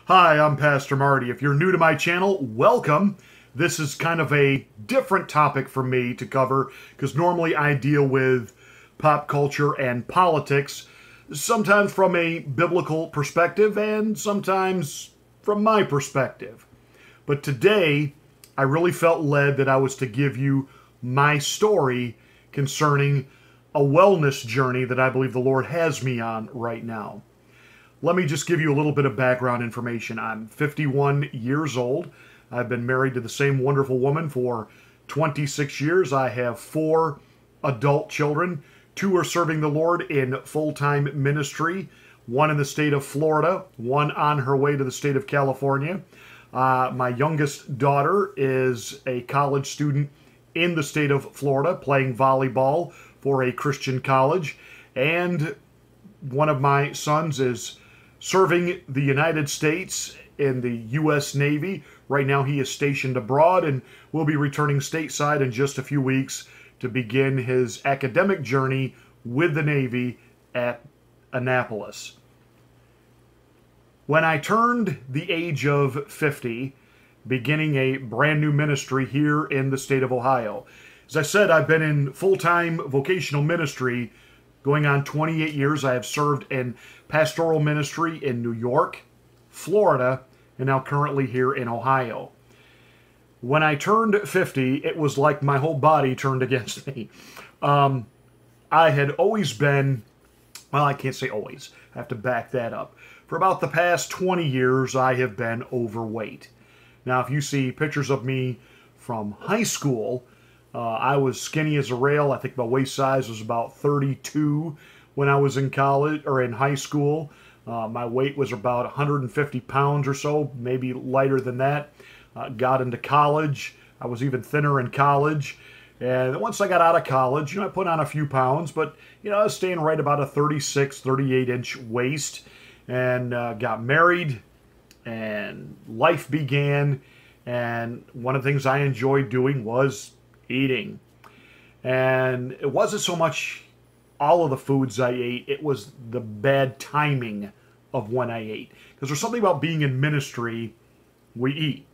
Hi, I'm Pastor Marty. If you're new to my channel, welcome. This is kind of a different topic for me to cover because normally I deal with pop culture and politics, sometimes from a biblical perspective and sometimes from my perspective. But today, I really felt led that I was to give you my story concerning a wellness journey that I believe the Lord has me on right now. Let me just give you a little bit of background information. I'm 51 years old. I've been married to the same wonderful woman for 26 years. I have 4 adult children. 2 are serving the Lord in full-time ministry. 1 in the state of Florida, 1 on her way to the state of California. My youngest daughter is a college student in the state of Florida playing volleyball for a Christian college. And one of my sons is serving the United States in the U.S. Navy. Right now he is stationed abroad and will be returning stateside in just a few weeks to begin his academic journey with the Navy at Annapolis. When I turned the age of 50, beginning a brand new ministry here in the state of Ohio. As I said, I've been in full-time vocational ministry going on 28 years. I have served in pastoral ministry in New York, Florida, and now currently here in Ohio. When I turned 50, it was like my whole body turned against me. I had always been, well, I can't say always. I have to back that up. For about the past 20 years, I have been overweight. Now, if you see pictures of me from high school, I was skinny as a rail. I think my waist size was about 32 when I was in college or in high school. My weight was about 150 pounds or so, maybe lighter than that. Got into college. I was even thinner in college. And once I got out of college, I put on a few pounds, but, I was staying right about a 36, 38-inch waist and got married and life began. And one of the things I enjoyed doing was eating. And it wasn't so much all of the foods I ate, it was the bad timing of when I ate. Because there's something about being in ministry, we eat.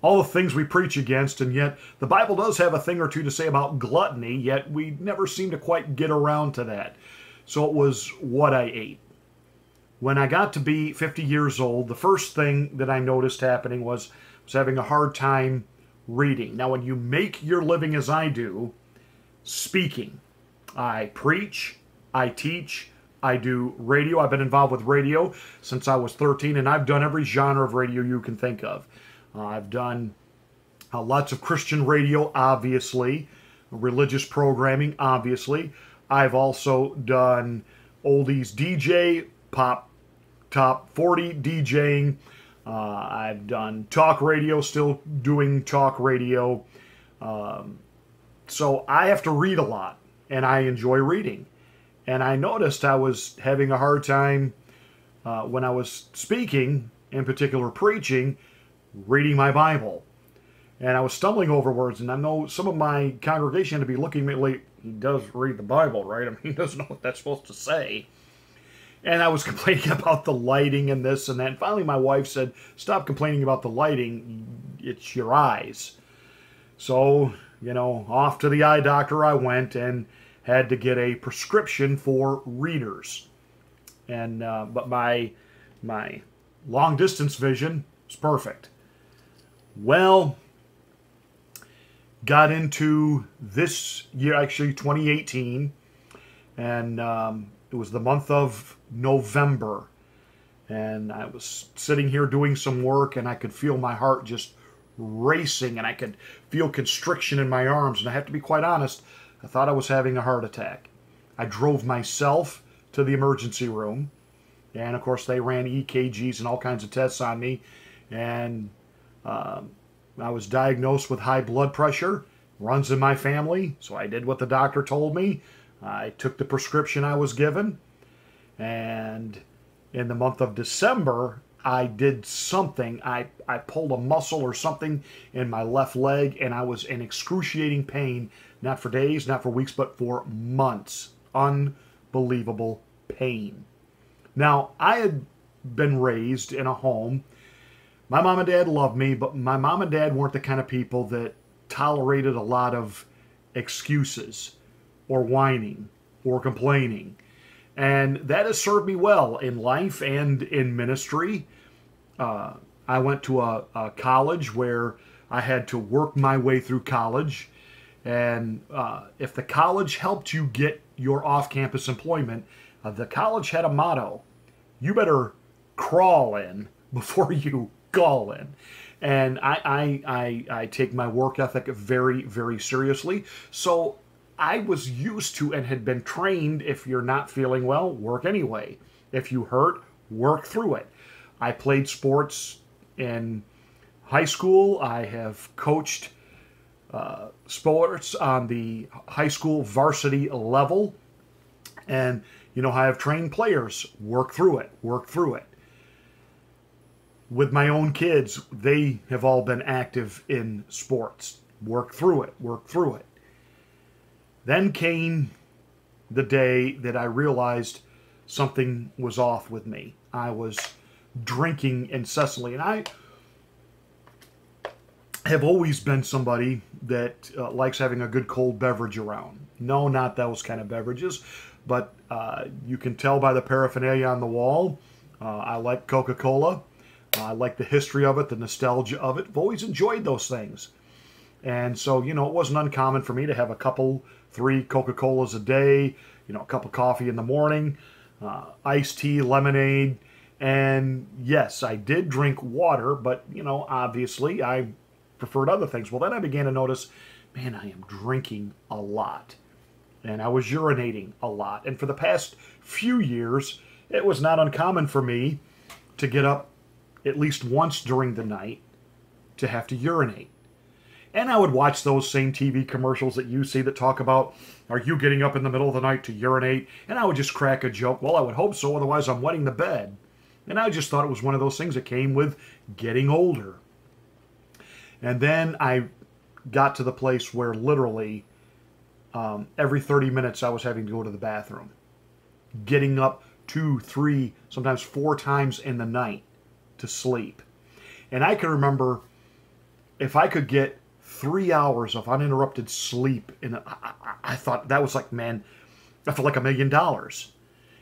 All the things we preach against, and yet the Bible does have a thing or two to say about gluttony, yet we never seem to quite get around to that. So it was what I ate. When I got to be 50 years old, the first thing that I noticed happening was having a hard time reading. Now, when you make your living as I do, speaking, I preach, I teach, I do radio. I've been involved with radio since I was 13, and I've done every genre of radio you can think of. I've done lots of Christian radio, obviously, religious programming, obviously. I've also done oldies DJ, pop top 40 DJing. I've done talk radio, still doing talk radio. So I have to read a lot, and I enjoy reading. And I noticed I was having a hard time when I was speaking, in particular preaching, reading my Bible. And I was stumbling over words, and I know some of my congregation had to be looking at me like, he does read the Bible, right? I mean, he doesn't know what that's supposed to say. And I was complaining about the lighting and this and that. And finally, my wife said, stop complaining about the lighting. It's your eyes. So, off to the eye doctor I went and had to get a prescription for readers. And but my long distance vision was perfect. Well, got into this year, actually 2018, and it was the month of November, and I was sitting here doing some work, and I could feel my heart just racing, and I could feel constriction in my arms, and I have to be quite honest, I thought I was having a heart attack. I drove myself to the emergency room, and of course they ran EKGs and all kinds of tests on me, and I was diagnosed with high blood pressure. Runs in my family, so I did what the doctor told me. I took the prescription I was given, and in the month of December, I did something. I pulled a muscle or something in my left leg, and I was in excruciating pain, not for days, not for weeks, but for months. Unbelievable pain. Now, I had been raised in a home. My mom and dad loved me, but my mom and dad weren't the kind of people that tolerated a lot of excuses or whining or complaining. And that has served me well in life and in ministry. I went to a college where I had to work my way through college. And if the college helped you get your off-campus employment, the college had a motto: you better crawl in before you call in. And I take my work ethic very, very seriously. So I was used to and had been trained, if you're not feeling well, work anyway. If you hurt, work through it. I played sports in high school. I have coached sports on the high school varsity level. And, you know, I have trained players. Work through it. Work through it. With my own kids, they have all been active in sports. Work through it. Work through it. Then came the day that I realized something was off with me. I was drinking incessantly. And I have always been somebody that likes having a good cold beverage around. No, not those kind of beverages. But you can tell by the paraphernalia on the wall. I like Coca-Cola. I like the history of it, the nostalgia of it. I've always enjoyed those things. And so, you know, it wasn't uncommon for me to have a couple, 3 Coca-Colas a day, you know, a cup of coffee in the morning, iced tea, lemonade. And yes, I did drink water, but, you know, obviously I preferred other things. Well, then I began to notice, man, I am drinking a lot. And I was urinating a lot. And for the past few years, it was not uncommon for me to get up at least once during the night to have to urinate. And I would watch those same TV commercials that you see that talk about, are you getting up in the middle of the night to urinate? And I would just crack a joke. Well, I would hope so, otherwise I'm wetting the bed. And I just thought it was one of those things that came with getting older. And then I got to the place where literally every 30 minutes I was having to go to the bathroom. Getting up 2, 3, sometimes 4 times in the night to sleep. And I can remember if I could get 3 hours of uninterrupted sleep, I thought that was like, man, I felt like $1 million.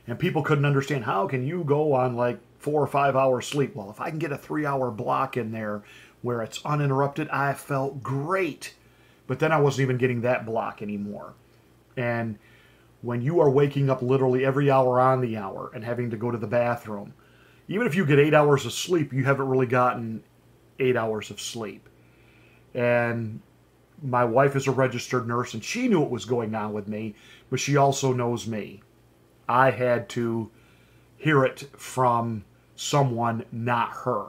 And people couldn't understand, how can you go on like 4 or 5 hours sleep? Well, if I can get a 3-hour block in there where it's uninterrupted, I felt great. But then I wasn't even getting that block anymore. And when you are waking up literally every hour on the hour and having to go to the bathroom, even if you get 8 hours of sleep, you haven't really gotten 8 hours of sleep. And my wife is a registered nurse, and she knew what was going on with me, but she also knows me. I had to hear it from someone, not her.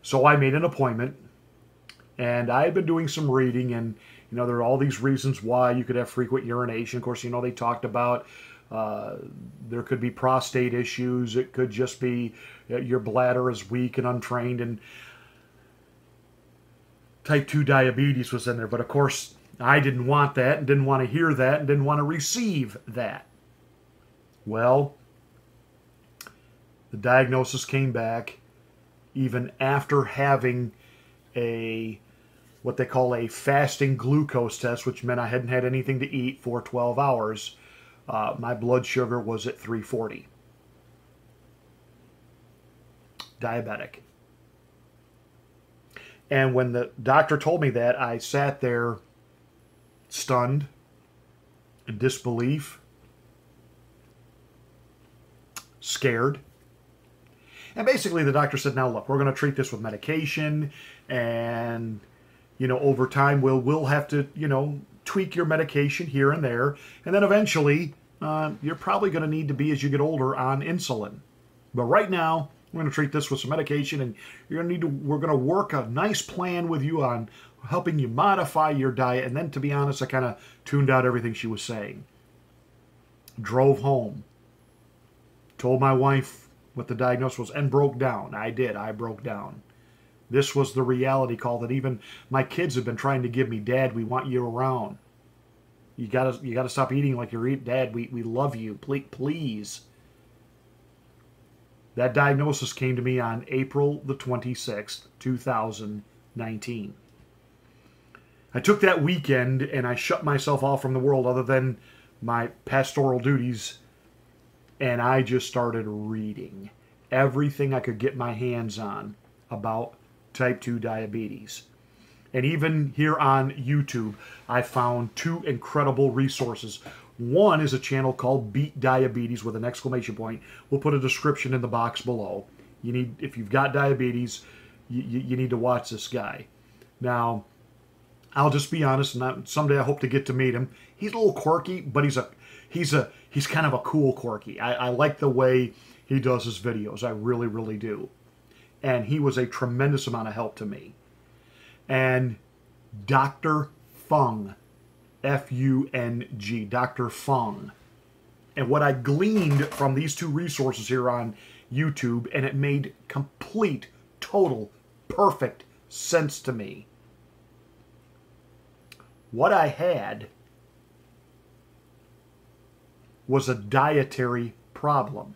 So I made an appointment, and I had been doing some reading, and you know, there are all these reasons why you could have frequent urination. Of course, you know, they talked about there could be prostate issues. It could just be your bladder is weak and untrained, and type 2 diabetes was in there. But of course, I didn't want that, and didn't want to hear that, and didn't want to receive that. Well, the diagnosis came back even after having what they call a fasting glucose test, which meant I hadn't had anything to eat for 12 hours. My blood sugar was at 340. Diabetic. And when the doctor told me that, I sat there stunned, in disbelief, scared. And basically the doctor said, now look, we're going to treat this with medication, and you know, over time we'll have to, you know, tweak your medication here and there, and then eventually you're probably going to need to be, as you get older, on insulin. But right now, we're going to treat this with some medication, and we're going to work a nice plan with you on helping you modify your diet. And then, to be honest, I kind of tuned out everything she was saying. Drove home, told my wife what the diagnosis was, and broke down. I did. I broke down. This was the reality call that even my kids have been trying to give me. Dad, we want you around. You gotta stop eating like you're eating. Dad, we love you. Please. That diagnosis came to me on April the 26th, 2019. I took that weekend and I shut myself off from the world other than my pastoral duties, and I just started reading everything I could get my hands on about type 2 diabetes. And even here on YouTube, I found two incredible resources. One is a channel called Beat Diabetes with an exclamation point. We'll put a description in the box below. If you've got diabetes, you need to watch this guy. Now, I'll just be honest, and someday I hope to get to meet him. He's a little quirky, but he's kind of a cool quirky. I like the way he does his videos. I really, really do. And he was a tremendous amount of help to me. And Dr. Fung, F-U-N-G, Dr. Fung. And what I gleaned from these two resources here on YouTube, and it made complete, total, perfect sense to me. What I had was a dietary problem.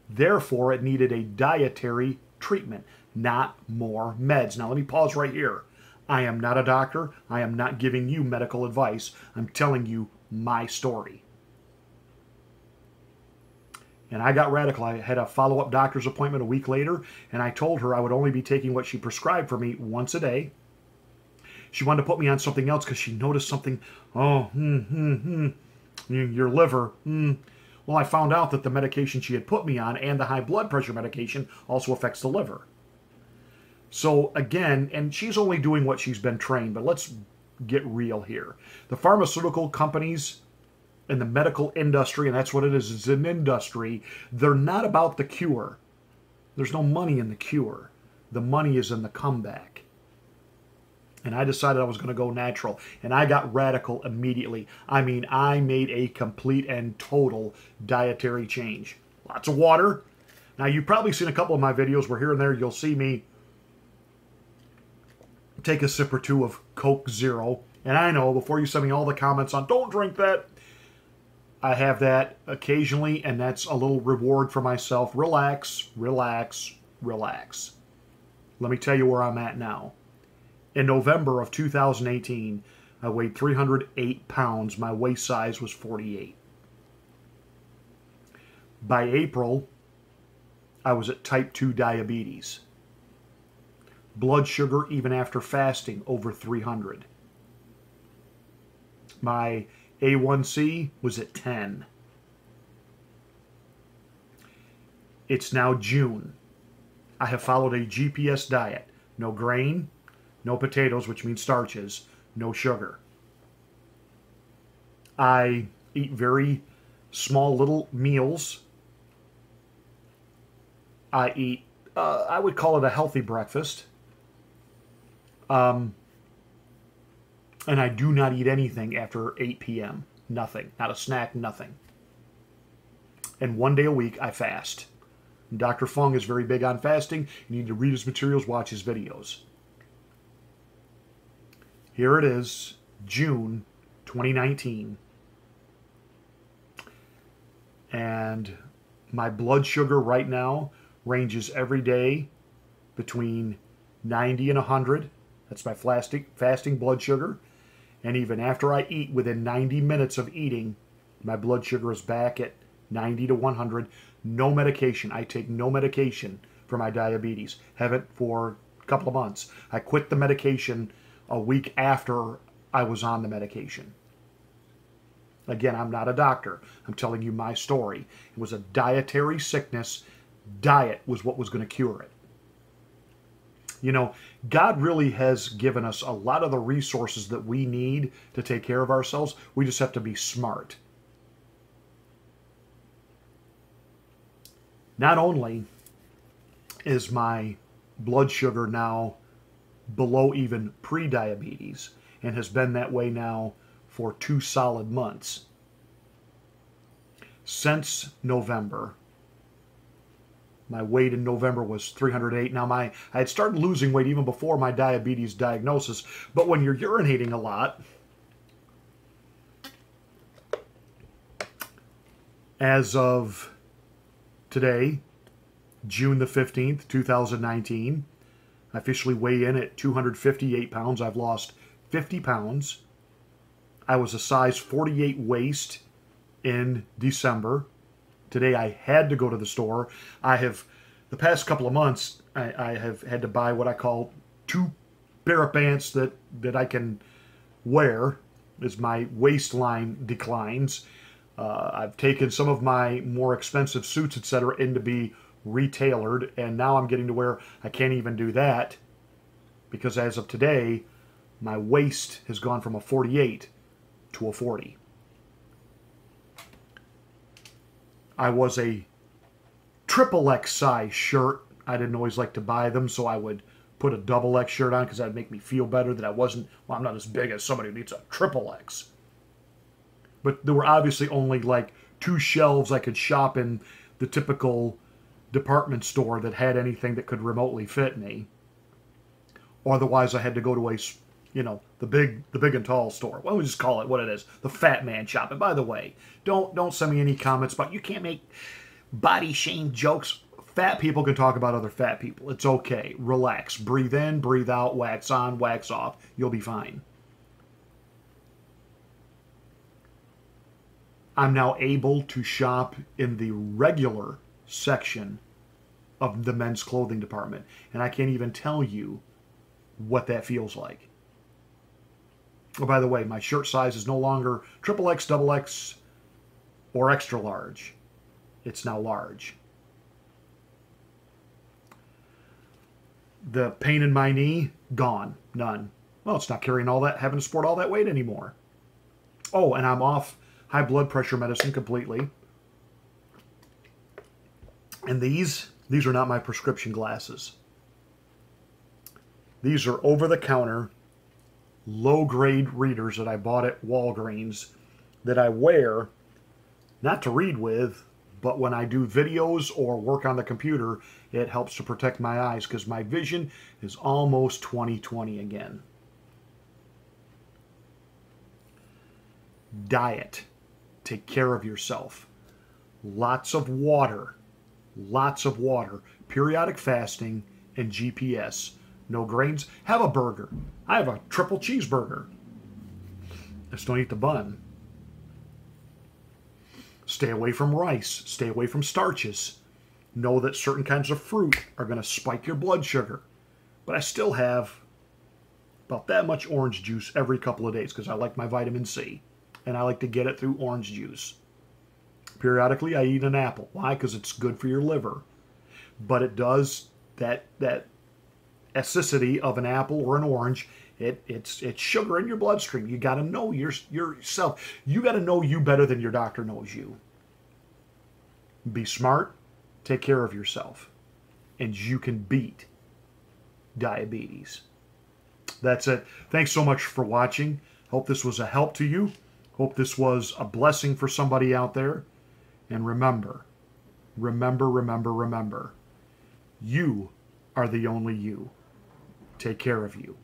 Therefore, it needed a dietary treatment, not more meds. Now, let me pause right here. I am not a doctor. I am not giving you medical advice. I'm telling you my story. And I got radical. I had a follow-up doctor's appointment a week later, and I told her I would only be taking what she prescribed for me once a day. She wanted to put me on something else because she noticed something. Oh, your liver. Well, I found out that the medication she had put me on and the high blood pressure medication also affects the liver. So again, and she's only doing what she's been trained, but let's get real here. The pharmaceutical companies and the medical industry, and that's what it is, it's an industry, they're not about the cure. There's no money in the cure. The money is in the comeback. And I decided I was going to go natural. And I got radical immediately. I mean, I made a complete and total dietary change. Lots of water. Now, you've probably seen a couple of my videos where here and there you'll see me take a sip or two of Coke Zero. And I know, before you send me all the comments on, don't drink that, I have that occasionally, and that's a little reward for myself. Relax, relax, relax. Let me tell you where I'm at now. In November of 2018, I weighed 308 pounds. My waist size was 48. By April, I was at type 2 diabetes. Blood sugar, even after fasting, over 300. My A1C was at 10. It's now June. I have followed a GPS diet. No grain, no potatoes, which means starches, no sugar. I eat very small little meals. I eat, I would call it a healthy breakfast. And I do not eat anything after 8 p.m. Nothing. Not a snack, nothing. And one day a week, I fast. And Dr. Fung is very big on fasting. You need to read his materials, watch his videos. Here it is, June 2019. And my blood sugar right now ranges every day between 90 and 100. That's my fasting blood sugar. And even after I eat, within 90 minutes of eating, my blood sugar is back at 90 to 100. No medication. I take no medication for my diabetes. Haven't for a couple of months. I quit the medication a week after I was on the medication. Again, I'm not a doctor. I'm telling you my story. It was a dietary sickness. Diet was what was going to cure it. You know, God really has given us a lot of the resources that we need to take care of ourselves. We just have to be smart. Not only is my blood sugar now below even pre-diabetes, and has been that way now for 2 solid months. Since November, my weight in November was 308. Now, I had started losing weight even before my diabetes diagnosis, but when you're urinating a lot, as of today, June the 15th, 2019. I officially weigh in at 258 pounds. I've lost 50 pounds. I was a size 48 waist in December. Today I had to go to the store. The past couple of months, I have had to buy what I call 2 pair of pants that I can wear as my waistline declines. I've taken some of my more expensive suits, etc., in to be retailored, and now I'm getting to where I can't even do that because as of today, my waist has gone from a 48 to a 40. I was a XXX size shirt. I didn't always like to buy them, so I would put a XX shirt on because that would make me feel better that I'm not as big as somebody who needs a XXX. But there were obviously only like 2 shelves I could shop in the typical department store that had anything that could remotely fit me. Otherwise, I had to go to the big and tall store. Well, we just call it what it is, the fat man shop. And by the way, don't send me any comments about you can't make body shame jokes. Fat people can talk about other fat people. It's okay. Relax. Breathe in, breathe out, wax on, wax off. You'll be fine. I'm now able to shop in the regular section of the men's clothing department. And I can't even tell you what that feels like. Oh, by the way, my shirt size is no longer XXX, XX, or extra large. It's now large. The pain in my knee, gone. None. Well, it's not carrying all that, having to sport all that weight anymore. Oh, and I'm off high blood pressure medicine completely. And these are not my prescription glasses. These are over-the-counter, low-grade readers that I bought at Walgreens that I wear, not to read with, but when I do videos or work on the computer, it helps to protect my eyes because my vision is almost 20/20 again. Diet. Take care of yourself. Lots of water. Lots of water. Periodic fasting and GPS. No grains. Have a burger. I have a triple cheeseburger. Just don't eat the bun. Stay away from rice. Stay away from starches. Know that certain kinds of fruit are going to spike your blood sugar. But I still have about that much orange juice every couple of days because I like my vitamin C. And I like to get it through orange juice. Periodically, I eat an apple. Why? Because it's good for your liver. But it does that acidity of an apple or an orange. It's sugar in your bloodstream. You got to know yourself. You got to know you better than your doctor knows you. Be smart. Take care of yourself. And you can beat diabetes. That's it. Thanks so much for watching. Hope this was a help to you. Hope this was a blessing for somebody out there. And remember, you are the only you. Take care of you.